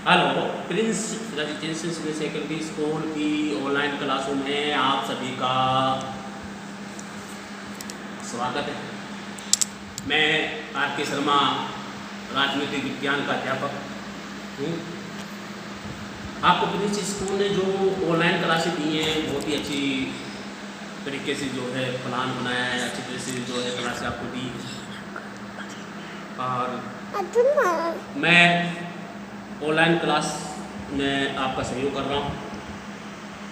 Hello Prince residential secondary school की online क्लासों में आप सभी का स्वागत है। मैं आर के शर्मा राजनीतिक विज्ञान का अध्यापक हूँ। आपको प्रिंस स्कूल ने जो ऑनलाइन क्लासेस दी हैं बहुत ही अच्छी तरीके से जो है प्लान बनाया है, अच्छी तरह से जो है क्लासेस आपको दी और मैं ऑनलाइन क्लास में आपका सहयोग कर रहा हूँ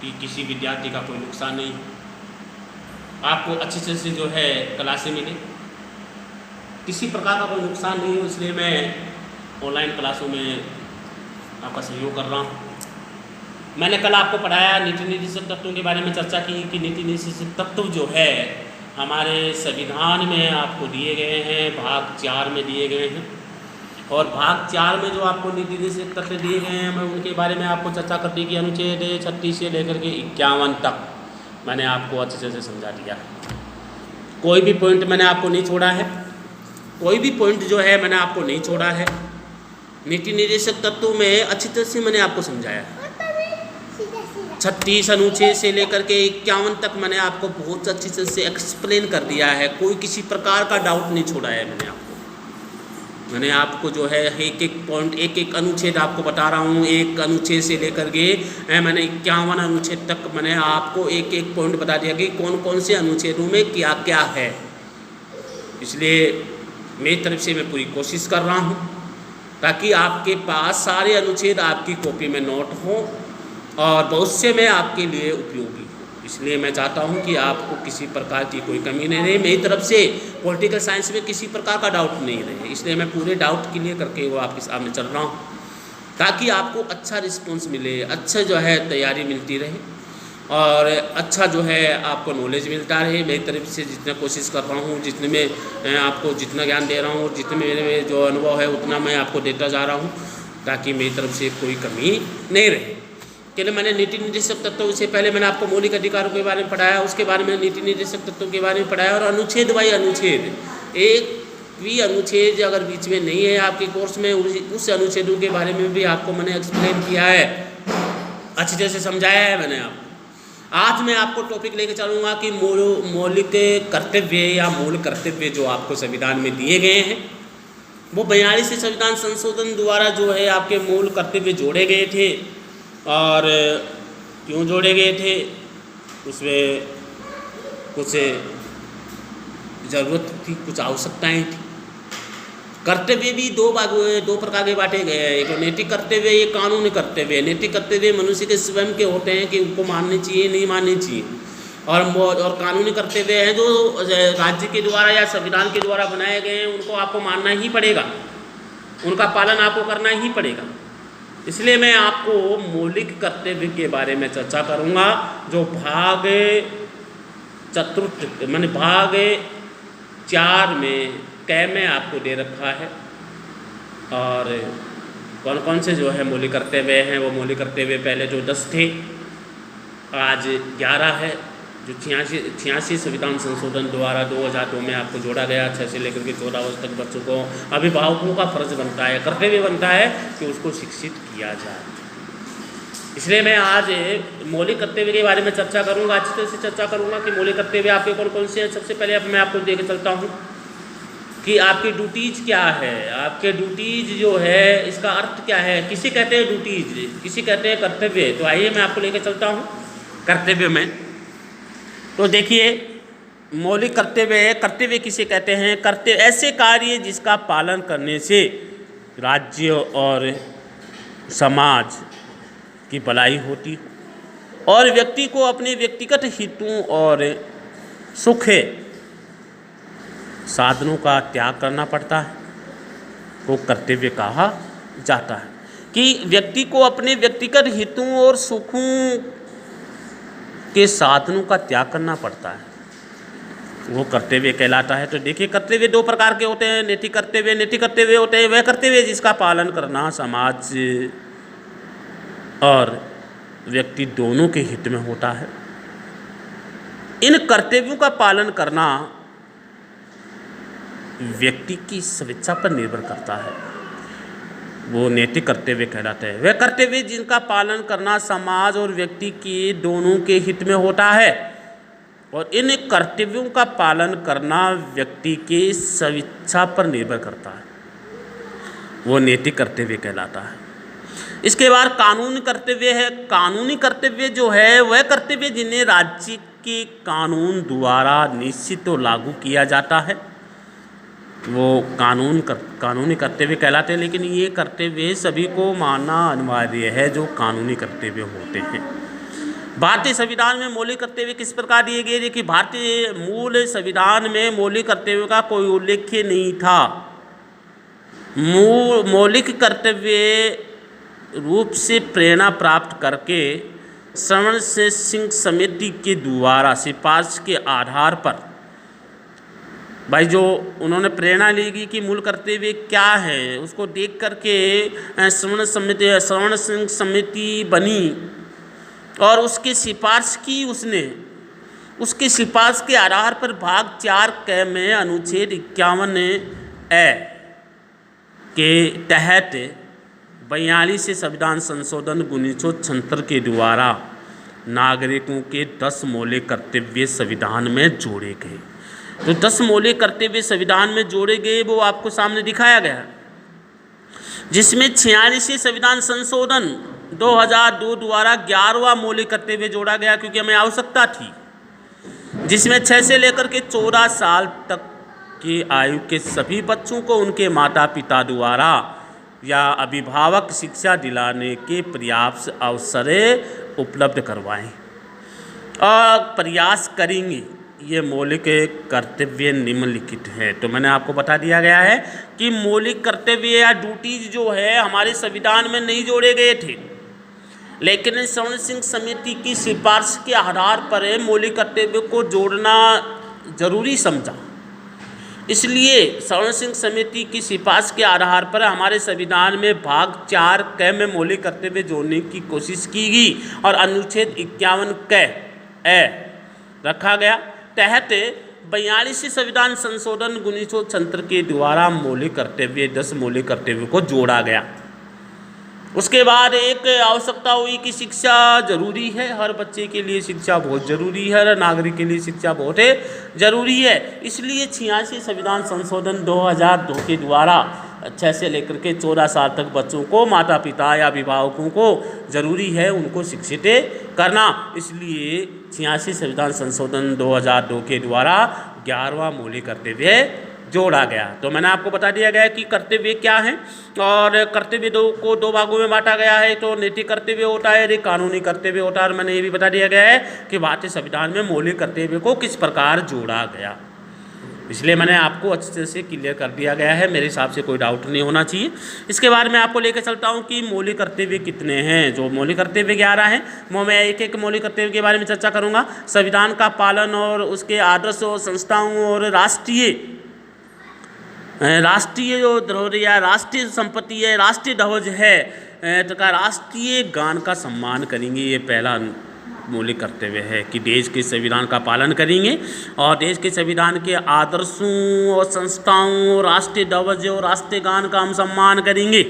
कि किसी विद्यार्थी का कोई नुकसान नहीं, आपको अच्छी तरह से जो है क्लासें मिले, किसी प्रकार का कोई नुकसान नहीं हो, इसलिए मैं ऑनलाइन क्लासों में आपका सहयोग कर रहा हूँ। मैंने कल आपको पढ़ाया नीति निर्देशक तत्वों के बारे में चर्चा की कि नीति निर्देशक तत्व जो है हमारे संविधान में आपको दिए गए हैं, भाग 4 में दिए गए हैं और भाग 4 में जो आपको नीति निर्देशक तत्व दिए गए हैं मैं उनके बारे में आपको चर्चा करने की अनुच्छेद 36 से लेकर के 51 तक मैंने आपको अच्छे से समझा दिया। कोई भी पॉइंट मैंने आपको नहीं छोड़ा है, कोई भी पॉइंट जो है मैंने आपको नहीं छोड़ा है। नीति निर्देशक तत्वों में अच्छी तरह से मैंने आपको समझाया। 36 अनुच्छेद से लेकर के 51 तक मैंने आपको बहुत अच्छी तरह से एक्सप्लेन कर दिया है, कोई किसी प्रकार का डाउट नहीं छोड़ा है। मैंने आपको जो है एक एक पॉइंट एक एक अनुच्छेद आपको बता रहा हूँ। एक अनुच्छेद से लेकर के मैंने 51 अनुच्छेद तक मैंने आपको एक एक पॉइंट बता दिया कि कौन कौन से अनुच्छेदों में क्या क्या है। इसलिए मेरी तरफ से मैं पूरी कोशिश कर रहा हूँ ताकि आपके पास सारे अनुच्छेद आपकी कॉपी में नोट हों और भविष्य में आपके लिए उपयोगी। इसलिए मैं चाहता हूं कि आपको किसी प्रकार की कोई कमी नहीं रहे, मेरी तरफ से पॉलिटिकल साइंस में किसी प्रकार का डाउट नहीं रहे। इसलिए मैं पूरे डाउट क्लियर करके वो आपके सामने चल रहा हूं ताकि आपको अच्छा रिस्पॉन्स मिले, अच्छा जो है तैयारी मिलती रहे और अच्छा जो है आपको नॉलेज मिलता रहे। मेरी तरफ से जितना कोशिश कर रहा हूँ, जितने में आपको जितना ज्ञान दे रहा हूँ, जितने मेरे में जो अनुभव है उतना मैं आपको देता जा रहा हूँ ताकि मेरी तरफ से कोई कमी नहीं रहे। कि मैंने नीति निर्देशक तत्वों से पहले मैंने आपको मौलिक अधिकारों के बारे में पढ़ाया, उसके बारे में नीति निर्देशक तत्वों के बारे में पढ़ाया और अनुच्छेद बाई अनुच्छेद एक भी अनुच्छेद अगर बीच में नहीं है आपके कोर्स में उस अनुच्छेदों के बारे में भी आपको मैंने एक्सप्लेन किया है, अच्छी तरह से समझाया है मैंने आपको। आज मैं आपको टॉपिक लेके चलूँगा कि मौलिक कर्तव्य या मूल कर्तव्य जो आपको संविधान में दिए गए हैं वो 42 संविधान संशोधन द्वारा जो है आपके मूल कर्तव्य जोड़े गए थे। और क्यों जोड़े गए थे, उसमें कुछ ज़रूरत थी, कुछ आवश्यकताएं थी। कर्तव्य भी दो प्रकार के बांटे गए हैं, एक नैतिक कर्तव्य, एक कानूनी कर्तव्य। नैतिक कर्तव्य मनुष्य के स्वयं के होते हैं कि उनको मानने चाहिए नहीं मानने चाहिए, और कानूनी कर्तव्य हैं जो राज्य के द्वारा या संविधान के द्वारा बनाए गए हैं, उनको आपको मानना ही पड़ेगा, उनका पालन आपको करना ही पड़ेगा। इसलिए मैं आपको मौलिक कर्तव्य के बारे में चर्चा करूंगा जो भाग 4 में कै में आपको दे रखा है। और कौन कौन से जो है मौलिक कर्तव्य हैं, वो मौलिक कर्तव्य पहले जो 10 थे आज 11 है, जो 86 संविधान संशोधन द्वारा 2002 में आपको जोड़ा गया। 6 से लेकर के 14 वर्ष तक बच्चों को अभिभावकों का फर्ज बनता है, कर्तव्य बनता है कि उसको शिक्षित किया जाए। इसलिए मैं आज मौलिक कर्तव्य के बारे में चर्चा करूंगा, अच्छी तरह से चर्चा करूंगा कि मौलिक कर्तव्य आपके कौन कौन से हैं। सबसे पहले अब मैं आपको देकर चलता हूँ कि आपकी ड्यूटीज़ क्या है। आपके ड्यूटीज़ जो है इसका अर्थ क्या है, किसे कहते हैं ड्यूटीज़, किसे कहते हैं कर्तव्य। तो आइए मैं आपको लेकर चलता हूँ कर्तव्य में। तो देखिए मौलिक कर्तव्य किसे कहते हैं। कर्तव्य ऐसे कार्य जिसका पालन करने से राज्य और समाज की भलाई होती और व्यक्ति को अपने व्यक्तिगत हितों और सुख साधनों का त्याग करना पड़ता है, को कर्तव्य कहा जाता है। कि व्यक्ति को अपने व्यक्तिगत हितों और सुखों के साधनों का त्याग करना पड़ता है, वो कर्तव्य कहलाता है। तो देखिए कर्तव्य 2 प्रकार के होते हैं। नैतिक कर्तव्य होते हैं वह कर्तव्य जिसका पालन करना समाज और व्यक्ति दोनों के हित में होता है। इन कर्तव्यों का पालन करना व्यक्ति की स्वेच्छा पर निर्भर करता है। वो नैतिक कर्तव्य कहलाते हैं। वे कर्तव्य जिनका पालन करना समाज और व्यक्ति के दोनों के हित में होता है और इन कर्तव्यों का पालन करना व्यक्ति के स्वेच्छा पर निर्भर करता है, वो नैतिक कर्तव्य कहलाता है। इसके बाद कानूनी कर्तव्य है। कानूनी कर्तव्य जो है वह कर्तव्य जिन्हें राज्य के कानून द्वारा निश्चित और लागू किया जाता है, वो कानूनी कर्तव्य कहलाते हैं। लेकिन ये कर्तव्य सभी को मानना अनिवार्य है जो कानूनी कर्तव्य होते हैं। भारतीय संविधान में मौलिक कर्तव्य किस प्रकार दिए गए? देखिए, भारतीय मूल संविधान में मौलिक कर्तव्यों का कोई उल्लेख नहीं था। मौलिक कर्तव्य रूप से प्रेरणा प्राप्त करके श्रवण सिंह समिति के द्वारा सिफारिश के आधार पर भाई जो उन्होंने प्रेरणा लेगी कि मूल कर्तव्य क्या है, उसको देख करके श्रवण सिंह समिति बनी और उसकी सिफारिश की उसने। उसकी सिफारिश के आधार पर भाग 4 क में अनुच्छेद 51A के तहत 42 संविधान संशोधन 1976 के द्वारा नागरिकों के 10 मौलिक कर्तव्य संविधान में जोड़े गए। तो 10 मौलिक कर्तव्य संविधान में जोड़े गए वो आपको सामने दिखाया गया, जिसमें 46 संविधान संशोधन 2002 द्वारा 11वां मौलिक कर्तव्य जोड़ा गया, क्योंकि हमें आवश्यकता थी, जिसमें 6 से लेकर के 14 साल तक की आयु के सभी बच्चों को उनके माता पिता द्वारा या अभिभावक शिक्षा दिलाने के पर्याप्त अवसर उपलब्ध करवाएं और प्रयास करेंगे। ये मौलिक कर्तव्य निम्नलिखित है। तो मैंने आपको बता दिया गया है कि मौलिक कर्तव्य या ड्यूटीज जो है हमारे संविधान में नहीं जोड़े गए थे, लेकिन श्रवण सिंह समिति की सिफारिश के आधार पर मौलिक कर्तव्य को जोड़ना जरूरी समझा। इसलिए श्रवण सिंह समिति की सिफारिश के आधार पर हमारे संविधान में भाग 4 क में मौलिक कर्तव्य जोड़ने की कोशिश की गई और अनुच्छेद 51A रखा गया। तहत 42 संविधान संशोधन 1976 के द्वारा मौलिक कर्तव्य 10 मौलिक कर्तव्यों को जोड़ा गया। उसके बाद एक आवश्यकता हुई कि शिक्षा जरूरी है, हर बच्चे के लिए शिक्षा बहुत जरूरी है, हर नागरिक के लिए शिक्षा बहुत जरूरी है। इसलिए 86 संविधान संशोधन 2002 के द्वारा 6 से लेकर के 14 साल तक बच्चों को माता पिता या अभिभावकों को जरूरी है उनको शिक्षित करना। इसलिए 86 संविधान संशोधन 2002 के द्वारा 11वां मौलिक कर्तव्य जोड़ा गया। तो मैंने आपको बता दिया गया कि कर्तव्य क्या है और कर्तव्य को 2 भागों में बांटा गया है। तो नैतिक कर्तव्य होता है, एक कानूनी कर्तव्य होता है। और मैंने ये भी बता दिया गया है कि भारतीय संविधान में मौलिक कर्तव्य को किस प्रकार जोड़ा गया, इसलिए मैंने आपको अच्छे से क्लियर कर दिया गया है। मेरे हिसाब से कोई डाउट नहीं होना चाहिए। इसके बाद मैं आपको लेकर चलता हूँ कि मौलिक कर्तव्य कितने हैं। जो मौलिक कर्तव्य 11 हैं वो मैं एक एक मौलिक कर्तव्य के बारे में चर्चा करूँगा। संविधान का पालन और उसके आदर्श और संस्थाओं और राष्ट्रीय जो धरोहर या राष्ट्रीय संपत्ति है, राष्ट्रीय ध्वज है तथा राष्ट्रीय गान का सम्मान करेंगे। ये पहला मौलिक कर्तव्य है कि देश के संविधान का पालन करेंगे और देश के संविधान के आदर्शों और संस्थाओं, राष्ट्रीय ध्वज और राष्ट्रीय गान का हम सम्मान करेंगे।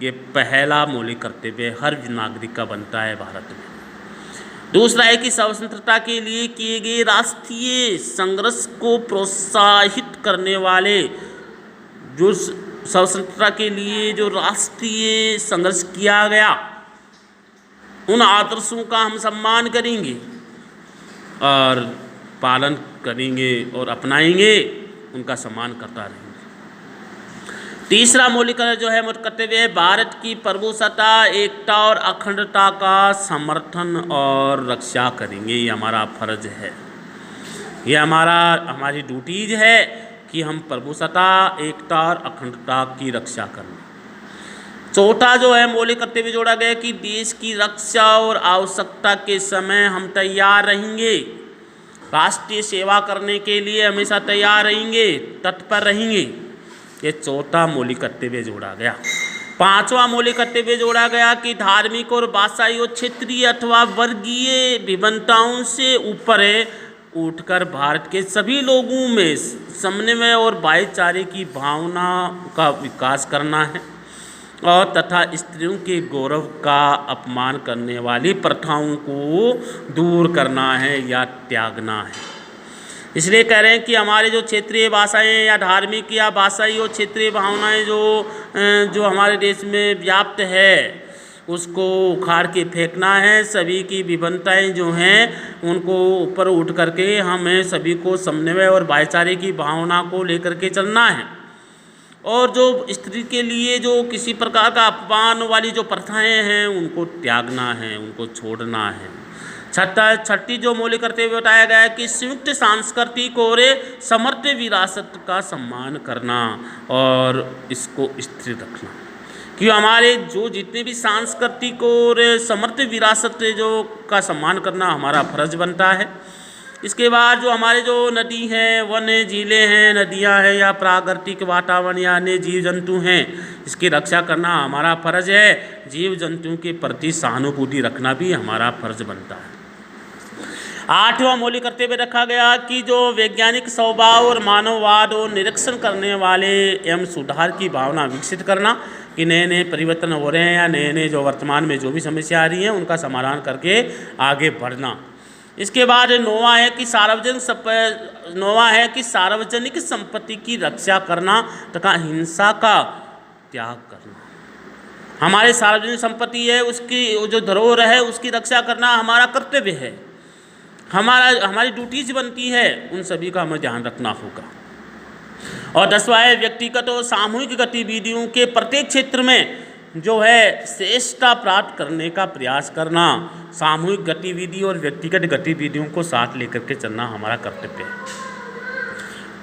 ये पहला मौलिक कर्तव्य हर नागरिक का बनता है भारत में। दूसरा है कि स्वतंत्रता के लिए किए गए राष्ट्रीय संघर्ष को प्रोत्साहित करने वाले जो स्वतंत्रता के लिए जो राष्ट्रीय संघर्ष किया गया उन आदर्शों का हम सम्मान करेंगे और पालन करेंगे और अपनाएंगे, उनका सम्मान करता रहेंगे। तीसरा मौलिक जो है कर्तव्य है भारत की प्रभुसत्ता, एकता और अखंडता का समर्थन और रक्षा करेंगे। ये हमारा फर्ज है, ये हमारी ड्यूटीज है कि हम प्रभुसत्ता, एकता और अखंडता की रक्षा करें। चौथा जो है मौलिक कर्तव्य जोड़ा गया कि देश की रक्षा और आवश्यकता के समय हम तैयार रहेंगे, राष्ट्रीय सेवा करने के लिए हमेशा तैयार रहेंगे, तत्पर रहेंगे। ये चौथा मौलिक कर्तव्य जोड़ा गया। पांचवा मौलिक कर्तव्य जोड़ा गया कि धार्मिक और भाषाई और क्षेत्रीय अथवा वर्गीय विभिन्नताओं से ऊपर उठकर भारत के सभी लोगों में समन्वय और भाईचारे की भावना का विकास करना है। और तथा स्त्रियों के गौरव का अपमान करने वाली प्रथाओं को दूर करना है या त्यागना है। इसलिए कह रहे हैं कि हमारे जो क्षेत्रीय भाषाएं या धार्मिक या भाषाई और क्षेत्रीय भावनाएं जो हमारे देश में व्याप्त है उसको उखाड़ के फेंकना है। सभी की विभिन्नताएं जो हैं उनको ऊपर उठ करके हमें सभी को समन्वय और भाईचारे की भावना को लेकर के चलना है। और जो स्त्री के लिए जो किसी प्रकार का अपमान वाली जो प्रथाएं हैं उनको त्यागना है, उनको छोड़ना है। छठी जो मौलिक कर्तव्य बताया गया है कि संयुक्त सांस्कृतिक और समृद्ध विरासत का सम्मान करना और इसको स्थिर रखना, कि हमारे जो जितने भी सांस्कृतिक और समृद्ध विरासत जो का सम्मान करना हमारा फर्ज बनता है। इसके बाद जो हमारे जो नदी हैं, वन झीलें हैं, नदियां हैं या प्राकृतिक वातावरण या अन्य जीव जंतु हैं, इसकी रक्षा करना हमारा फर्ज है। जीव जंतुओं के प्रति सहानुभूति रखना भी हमारा फर्ज बनता है। 8वां मौलिक कर्तव्य रखा गया कि जो वैज्ञानिक स्वभाव और मानववाद और निरीक्षण करने वाले एवं सुधार की भावना विकसित करना, कि नए नए परिवर्तन हो रहे हैं या नए नए जो वर्तमान में जो भी समस्या आ रही हैं उनका समाधान करके आगे बढ़ना। इसके बाद 9वां है कि सार्वजनिक संपत्ति की रक्षा करना तथा हिंसा का त्याग करना। हमारे सार्वजनिक संपत्ति है उसकी जो धरोहर है उसकी रक्षा करना हमारा कर्तव्य है, हमारी ड्यूटीज बनती है, उन सभी का हमें ध्यान रखना होगा। और 10वां है व्यक्तिगत और सामूहिक गतिविधियों के प्रत्येक क्षेत्र में जो है श्रेष्ठता प्राप्त करने का प्रयास करना। सामूहिक गतिविधि और व्यक्तिगत गतिविधियों को साथ लेकर के चलना हमारा कर्तव्य है।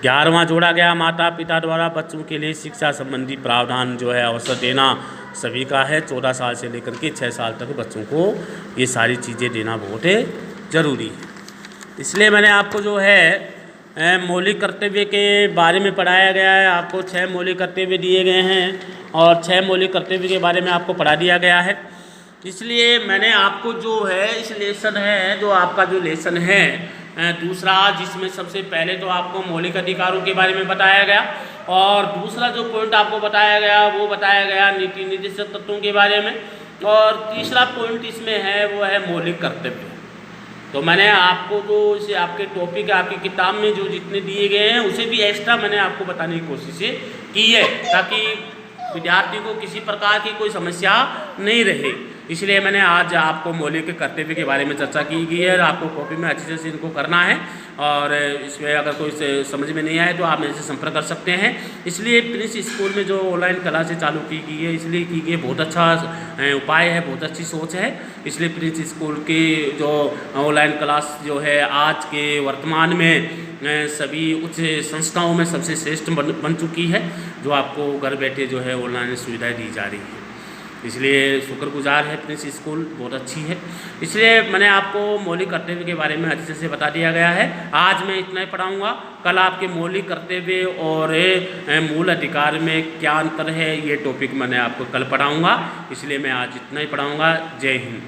11वां जोड़ा गया माता पिता द्वारा बच्चों के लिए शिक्षा संबंधी प्रावधान जो है अवसर देना सभी का है। 14 साल से लेकर के 6 साल तक बच्चों को ये सारी चीज़ें देना बहुत ज़रूरी है। इसलिए मैंने आपको जो है मौलिक कर्तव्य के बारे में पढ़ाया गया है। आपको 6 मौलिक कर्तव्य दिए गए हैं और 6 मौलिक कर्तव्य के बारे में आपको पढ़ा दिया गया है। इसलिए मैंने आपको जो है इस लेसन है जो आपका जो लेसन है दूसरा, जिसमें सबसे पहले तो आपको मौलिक अधिकारों के बारे में बताया गया और दूसरा जो पॉइंट आपको बताया गया वो बताया गया नीति निर्देशक तत्वों के बारे में, और तीसरा पॉइंट इसमें है वो है मौलिक कर्तव्य। तो मैंने आपको जो इसे आपके टॉपिक आपकी किताब में जो जितने दिए गए हैं उसे भी एक्स्ट्रा मैंने आपको बताने की कोशिश की है ताकि विद्यार्थी को किसी प्रकार की कोई समस्या नहीं रहे। इसलिए मैंने आज आपको मौलिक कर्तव्य के बारे में चर्चा की गई है और आपको कॉपी में अच्छे से इनको करना है। और इसमें अगर कोई समझ में नहीं आए तो आप मेरे से संपर्क कर सकते हैं। इसलिए प्रिंस स्कूल में जो ऑनलाइन क्लासेस चालू की गई है इसलिए की गई बहुत अच्छा उपाय है, बहुत अच्छी सोच है। इसलिए प्रिंस स्कूल की जो ऑनलाइन क्लास जो है आज के वर्तमान में सभी उच्च संस्थाओं में सबसे श्रेष्ठ बन चुकी है, जो आपको घर बैठे जो है ऑनलाइन सुविधाएँ दी जा रही है। इसलिए शुक्रगुजार है प्रिंस स्कूल, बहुत अच्छी है। इसलिए मैंने आपको मौलिक कर्तव्य के बारे में अच्छे से बता दिया गया है। आज मैं इतना ही पढ़ाऊँगा। कल आपके मौलिक कर्तव्य और मूल अधिकार में क्या अंतर है ये टॉपिक मैंने आपको कल पढ़ाऊँगा। इसलिए मैं आज इतना ही पढ़ाऊँगा। जय हिंद।